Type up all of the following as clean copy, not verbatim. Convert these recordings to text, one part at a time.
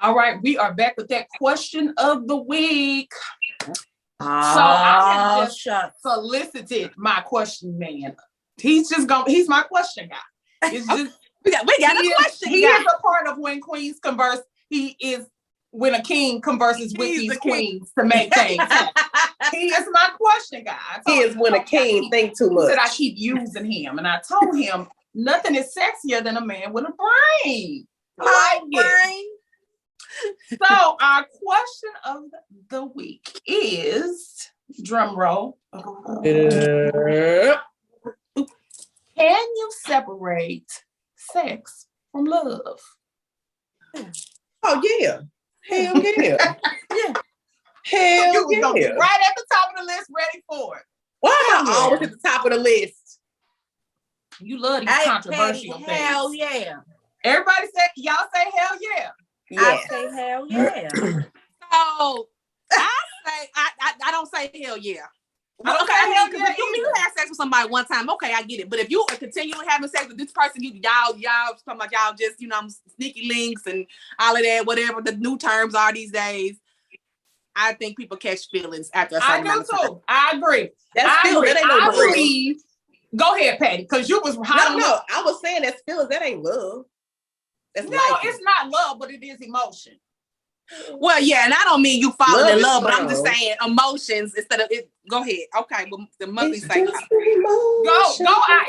All right, we are back with that question of the week. So I have just solicited my question man. He's my question guy. It's just we got a question. He is a part of When Queens Converse. He is when a king converses with these queens to make things happen. He is my question guy. He is when a king think too much. That I keep using him, and I told him nothing is sexier than a man with a brain. Brain. So our question of the week is, drum roll. Can you separate sex from love? Oh yeah. Hell yeah. Yeah. Hell you yeah. Gonna be right at the top of the list, ready for it. Why am I always at the top of the list? You love these controversial things. Hell yeah. Everybody say, y'all say hell yeah. I say hell yeah. So I don't say hell yeah. Well, okay, because if you have sex with somebody one time, okay, I get it. But if you are continually having sex with this person, y'all talking about y'all just, sneaky links and all of that, whatever the new terms are these days. I think people catch feelings after a certain amount of time. I do too. I agree. I believe. Go ahead, Patty, because you was hot. No, I was saying that's feelings. That ain't love. It's not love, but it is emotion. Well, yeah, and I don't mean you falling in love, but I'm just saying emotions instead of it. Go ahead. Okay, well, the monthly say go,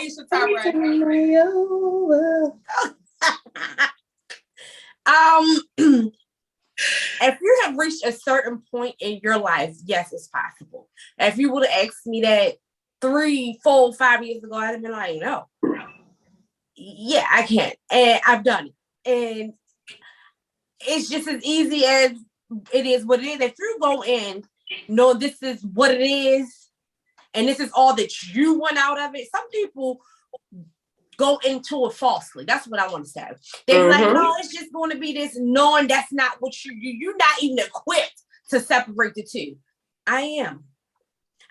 Aisha Tyree. If you have reached a certain point in your life, yes, it's possible. If you would have asked me that 3, 4, 5 years ago, I'd have been like, no. Yeah, I can't. And I've done it. And it's just as easy as it is what it is. If you go in, know this is what it is, and this is all that you want out of it. Some people go into it falsely. That's what I want to say. They're like, no, it's just going to be this, knowing that's not what you're not even equipped to separate the two. I am.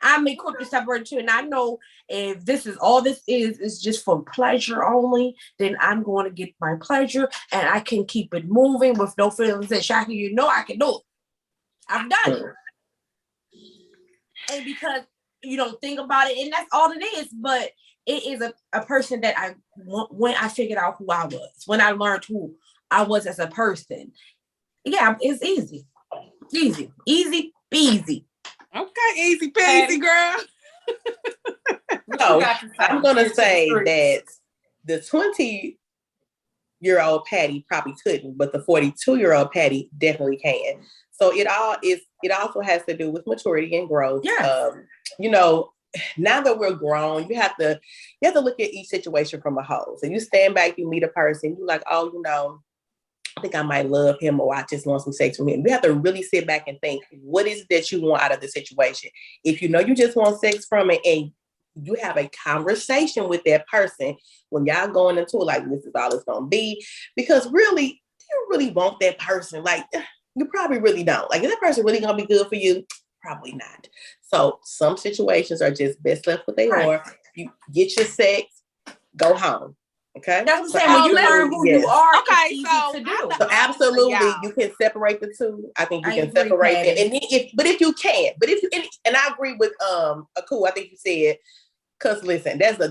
I'm equipped to separate the two, and I know if this is all this is just for pleasure only, then I'm going to get my pleasure, and I can keep it moving with no feelings. And Shaki, I can do it. I've done it. And because you don't think about it, and that's all it is, but it is a person that when I figured out who I was, when I learned who I was as a person. Yeah, it's easy. Easy peasy. Okay, easy peasy, girl. No, I'm going to say that the 20-year-old Patty probably couldn't, but the 42-year-old Patty definitely can. So it also has to do with maturity and growth. Yes. Now that we're grown, you have to look at each situation from a whole. So you stand back, you meet a person, you're like, I think I might love him, or I just want some sex from him. You have to really sit back and think, what is it that you want out of the situation? If you know you just want sex from it, and you have a conversation with that person when y'all going into it, like, this is all it's going to be. Because really, do you really want that person? Like, you probably really don't. Like, is that person really going to be good for you? Probably not. So some situations are just best left what they are. You get your sex, go home. Okay. That's what I'm saying. When you learn who you are, it's easy to do. So absolutely, you can separate the two. I think you can separate it. And if you can, and I agree with Aku. I think you said, because listen, that's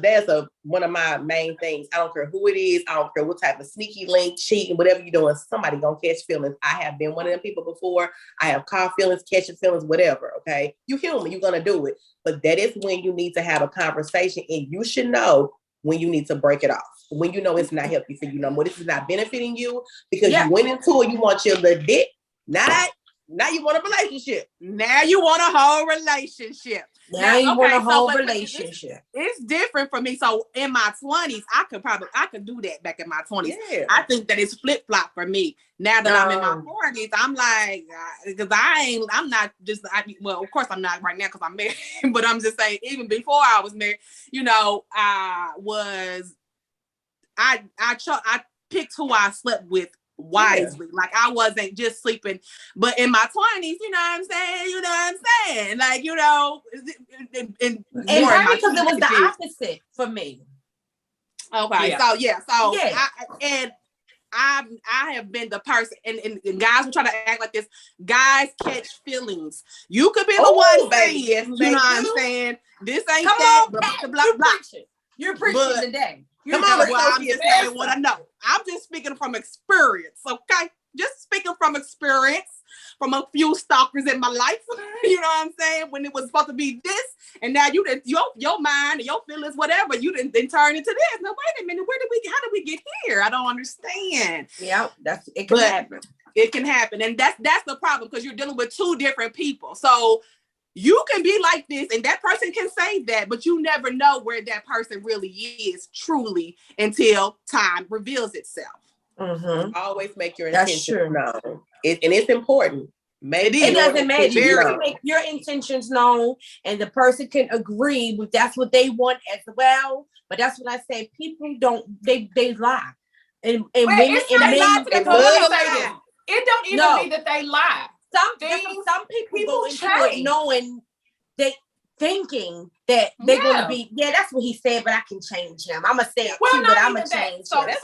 one of my main things. I don't care who it is. I don't care what type of sneaky link, cheating, whatever you're doing. Somebody gonna catch feelings. I have been one of them people before. I have caught feelings, catching feelings, whatever. Okay, you human. You're gonna do it. But that is when you need to have a conversation, and you should know when you need to break it off. When you know it's not healthy for you no more. This is not benefiting you because you went into it, you want your little dick. Now you want a relationship. Now you want a whole relationship. Now you want a whole relationship. It's different for me. So in my 20s, I could do that back in my 20s. Yeah. I think that it's flip-flop for me. Now that I'm in my 40s, I'm like, because of course I'm not right now because I'm married, but I'm just saying, even before I was married, I picked who I slept with wisely. Yeah. Like I wasn't just sleeping, but in my 20s, you know what I'm saying? Like, and probably because it was the opposite for me. Okay. Yeah. So I have been the person, and guys will try to act like this. Guys catch feelings. You could be the one baby. saying, Yes, you know what I'm saying? This ain't Come that, on, blah, Pat, blah, blah, blah. You're preaching today. Come on, well, I'm just saying what I know. I'm just speaking from experience, okay? Just speaking from experience, from a few stalkers in my life. You know what I'm saying? When it was supposed to be this, and now you didn't, your mind, your feelings, whatever, you didn't then turn into this. Now wait a minute, how did we get here? I don't understand. Yeah, it can happen. It can happen, and that's the problem, because you're dealing with two different people. So you can be like this, and that person can say that, but you never know where that person really is truly until time reveals itself. Mm-hmm. Always make your intentions known. And it's important. Maybe it doesn't matter. You make your intentions known, and the person can agree with that's what they want as well. But that's what I say. People don't they lie, and women and men. It don't even be that they lie. Some people go into it knowing thinking that they're going to be, that's what he said, but I can change him. I'm going to say it too, but I'm going to change him. That's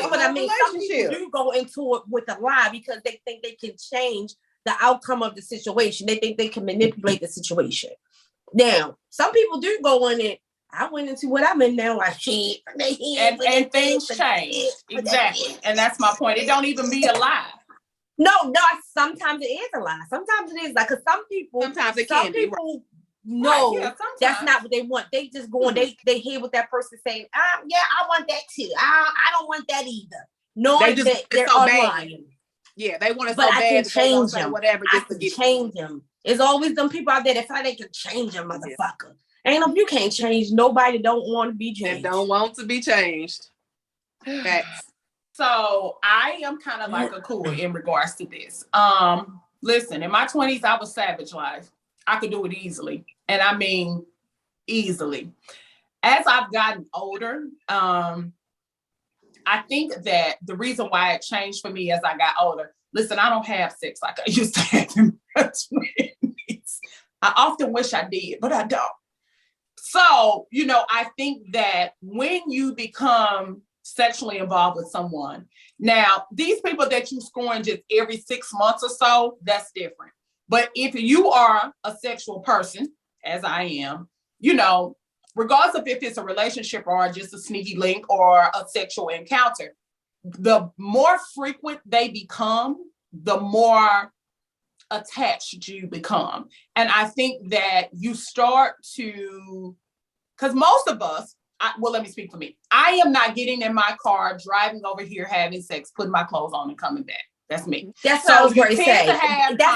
what I mean. Some people do go into it with a lie because they think they can change the outcome of the situation. They think they can manipulate the situation. Now, some people do go in it. I went into what I'm in now. And things change. Exactly. And that's my point. It don't even be a lie. No, sometimes it is a lie. Sometimes it is like, because some people know that's not what they want. They just go and they hear what that person saying. Yeah, I want that too. I don't want that either. No, they're so bad. Yeah, they want to, but so I bad can change them. Whatever, just to change them. There's always them people out there that feel like they can change them, motherfucker. Ain't no, you can't change nobody. Don't want to be changed. Don't want to be changed. Facts. So I am kind of like a cool in regards to this. Listen, in my 20s, I was savage life. I could do it easily. And I mean, easily. As I've gotten older, I think that the reason why it changed for me as I got older, listen, I don't have sex like I used to have in my 20s. I often wish I did, but I don't. So, I think that when you become sexually involved with someone, now, these people that you scorn just every 6 months or so, that's different. But if you are a sexual person, as I am, regardless of if it's a relationship or just a sneaky link or a sexual encounter, the more frequent they become, the more attached you become. And I think that you start to, because most of us, let me speak for me. I am not getting in my car, driving over here, having sex, putting my clothes on and coming back. That's me. That's what I was going to say.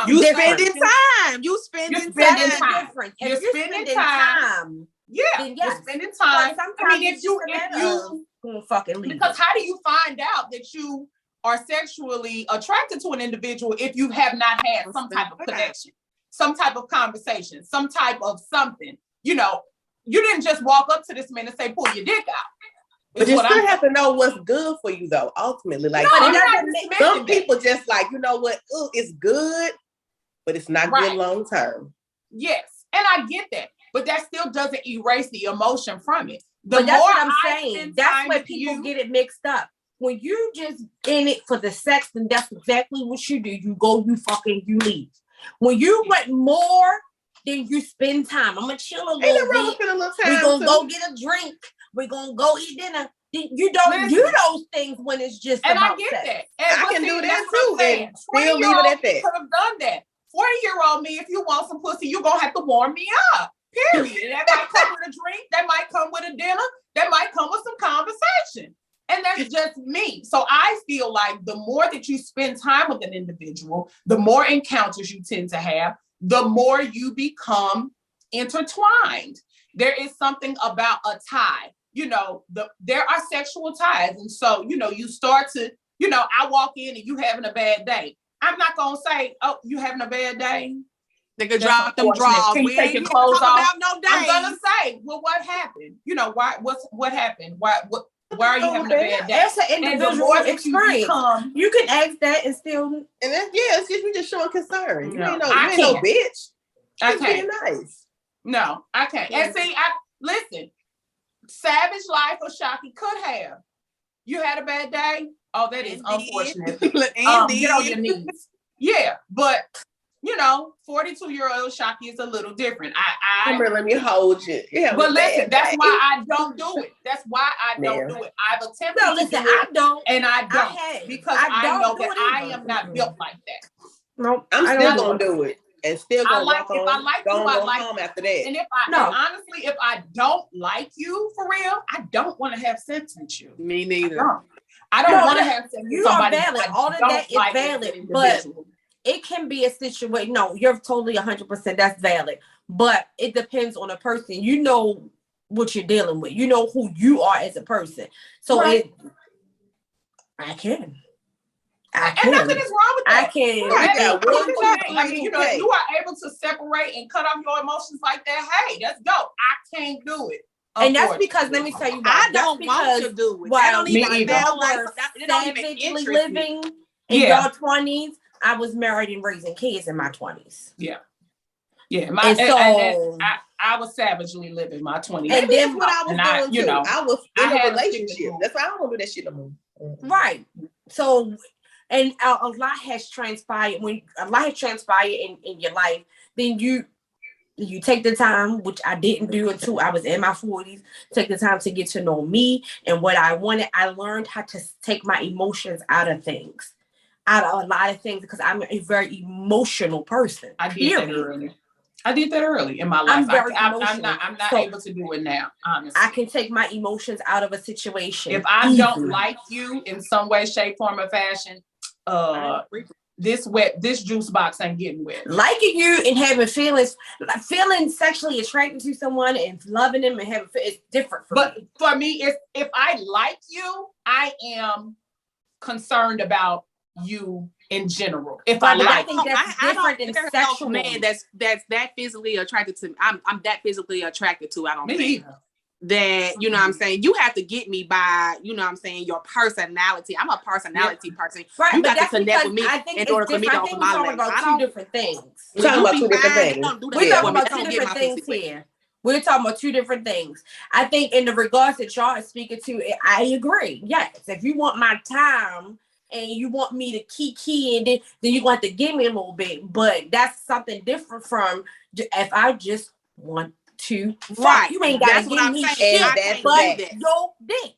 You spending time. You're spending time. You're spending time. Yeah, then yes. You're spending time. Sometimes if you fucking leave. Because how do you find out that you are sexually attracted to an individual if you have not had some type of connection, some type of conversation, some type of something? You didn't just walk up to this man and say, pull your dick out. But you still have to know what's good for you, though, ultimately. Like, some people just like, it's good, but it's not good long term. Yes, and I get that. But that still doesn't erase the emotion from it. But that's what I'm saying. That's where people get it mixed up. When you just in it for the sex, then that's exactly what you do. You go, you leave. When you want more, then you spend time. I'm going to chill a little bit. We're going to go get a drink. We're going to go eat dinner. You don't do those things when it's just about I get sex. that. And I can do that too. And still leave it at that. Could have done that. 40-year-old me, if you want some pussy, you're going to have to warm me up. Period. That might come with a drink. That might come with a dinner. That might come with some conversation. And that's just me. So I feel like the more that you spend time with an individual, the more encounters you tend to have, the more you become intertwined. There is something about a tie. There are sexual ties. And so, you start to, I walk in and you having a bad day. I'm not going to say, oh, you having a bad day? They could drop them drawers. Can you take your clothes off? No I'm gonna say, well, what happened? Why? What happened? Why are you having a bad day? That's an individual experience. You can ask that and still. And it's just you just showing concern. No, you ain't no bitch. I can't. Nice. No, I can't. And see, listen. Savage life or Shocky could have. You had a bad day. Oh, that is unfortunate. Get on your knees. Yeah, but 42-year-old Shocky is a little different. Let me hold you. Yeah, but listen, that's why I don't do it. That's why I don't do it. I've attempted to do it, I don't, and I don't because I know that I am not built like that. Nope, I'm still gonna do it. And still gonna walk on. If I like you, I like home after that. And honestly, if I don't like you for real, I don't want to have sex with you. Me neither. I don't want to have sex with somebody. You are valid. All of that is valid, but it can be a situation. No, you're totally 100%. That's valid, but it depends on a person. You know what you're dealing with. You know who you are as a person. So I can. And nothing is wrong with that. I can. You are able to separate and cut off your emotions like that. Hey, let's go. I can't do it. And that's because, let me tell you why. I don't want to do it. While savagely living in your 20s, I was married and raising kids in my 20s. Yeah. Yeah. I was savagely living my 20s. And that's what I was doing too. I was in a relationship. That's why I don't want to do that shit no more. Right. So, and a lot has transpired. When a lot has transpired in your life, then you take the time, which I didn't do until I was in my 40s, take the time to get to know me and what I wanted. I learned how to take my emotions out of a lot of things, because I'm a very emotional person. I did that early in my life. I'm not able to do it now, honestly. I can take my emotions out of a situation. If I don't like you in some way, shape, form, or fashion, this juice box ain't getting wet. Liking you and having feeling sexually attracted to someone and loving them and having it's different for me. For me, if I like you, I am concerned about you in general. If I think that's different than sexual man that's that physically attracted to me. I'm that physically attracted to. I don't think either. That what I'm saying, you have to get me by what I'm saying, your personality. I'm a personality person. Right, you got to connect with me in order for me to open my legs. We're talking about two different things. We're talking about two different things. We're talking about two different things here. We're talking about two different things. I think in the regards that y'all are speaking to, I agree. Yes, if you want my time and you want me to key and then you're going to have to give me a little bit. But that's something different from if I just want to. Right. You ain't got to give me shit. But yo, dick.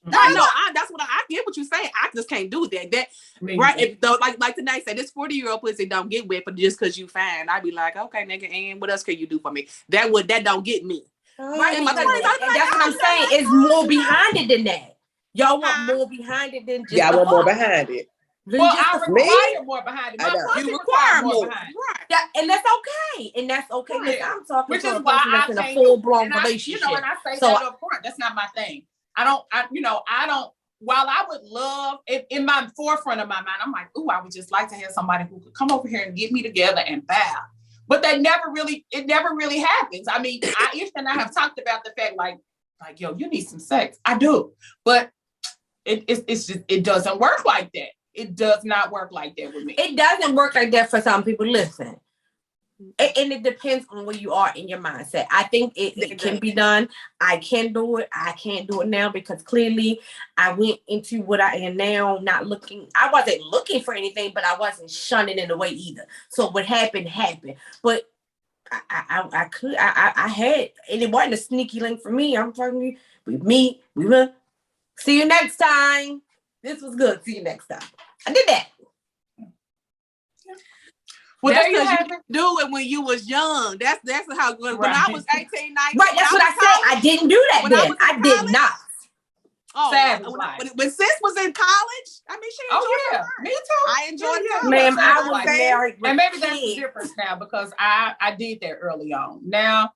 That's what I get what you're saying. I just can't do that. Right? If like tonight said, this 40-year-old pussy don't get wet, but just because you fine, I'd be like, okay, nigga, and what else can you do for me? That don't get me. Right? And that's what I'm saying. It's more behind it than that. Y'all want more behind it than just. Yeah, I want more behind it. Well, I require more behind it. You require more behind it. Right. Yeah, and that's okay. Right. Listen, I'm talking which to is a why person that's in a full-blown relationship. And I say that up front. That's not my thing. I don't. While I would love, in my forefront of my mind, I'm like, I would just like to have somebody who could come over here and get me together and bow. But it never really happens. I mean, Ish and I have talked about the fact, like, yo, you need some sex. I do, but it doesn't work like that. It does not work like that with me. It doesn't work like that for some people. Listen, and it depends on where you are in your mindset. I think it can be done. I can do it. I can't do it now because clearly I went into what I am now, not looking. I wasn't looking for anything, but I wasn't shunning in a way either. So what happened. But I had, and it wasn't a sneaky link for me. I'm talking to you. We will see you next time. This was good. See you next time. I did that. Well, that's because you do it when you was young. That's how good. When I was 18, 19. Right, that's what I said. I didn't do that then. I did not. Oh, when Sis was in college, I mean, she enjoyed it. Me too. I enjoyed it. Ma'am, I was married with and maybe that's the difference now because I did that early on. Now,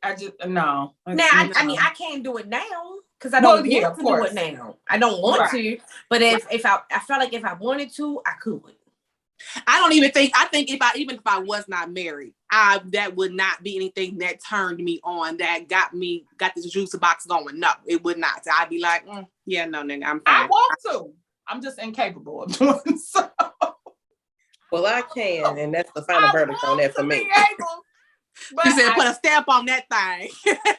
I just, no. Now, I mean, I can't do it now. Because I don't want to do it now. I don't want to. But if I felt like if I wanted to, I could. I don't even think. I think if I was not married, that would not be anything that turned me on. That got this juice box going. No, it would not. I'd be like, yeah, no, nigga, I'm fine. I want to. I'm just incapable of doing so. Well, I can, and that's the final verdict on that for me. She said, put a stamp on that thing.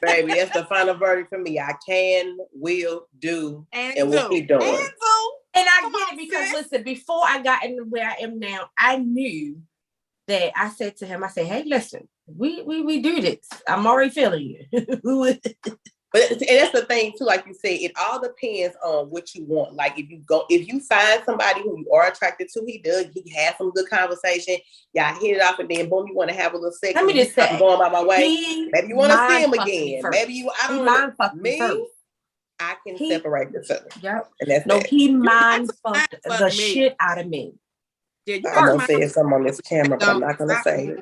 Baby, that's the final verdict for me. I can, will, do, and will keep doing. I get it because listen, before I got into where I am now, I knew that I said to him, I said, hey, listen, we do this. I'm already feeling you. But and that's the thing too, like you said, it all depends on what you want. Like if you find somebody who you are attracted to, he has some good conversation, y'all hit it off, and then boom, you want to have a little sex. Let me just say, I'm going by my way. Maybe you want to see him again. Maybe I don't know. Me, I can separate the two. Yep. And that's no, it. he mind fucked the shit out of me. Yeah, I'm gonna say something on this camera, but I'm not gonna say it.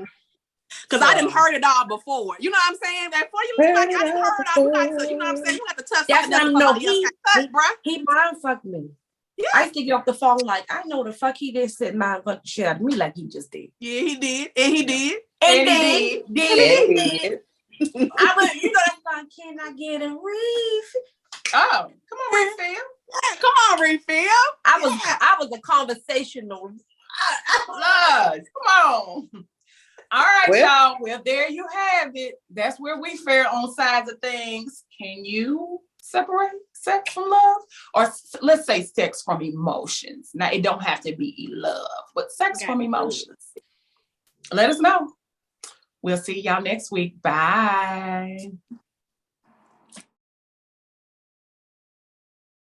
Because I didn't heard it all before. You know what I'm saying? Before you leave, like, I didn't heard it all. You got to, you know what I'm saying? You have to touch something else somebody else can't touch, bruh. He mind fucked me. Yeah. I used to get off the phone like, I know the fuck he did sit mind fuck the shit out of me like he just did. Yeah, he did. And he did. And he did. I was, you know, that song, Can I Get a Reef? Oh, come on, refill. Yeah, come on, refill. I was a conversational. Come on. All right, y'all. Well, there you have it. That's where we fare on sides of things. Can you separate sex from love? Or let's say sex from emotions. Now, it don't have to be love, but sex from emotions. Let us know. We'll see y'all next week. Bye.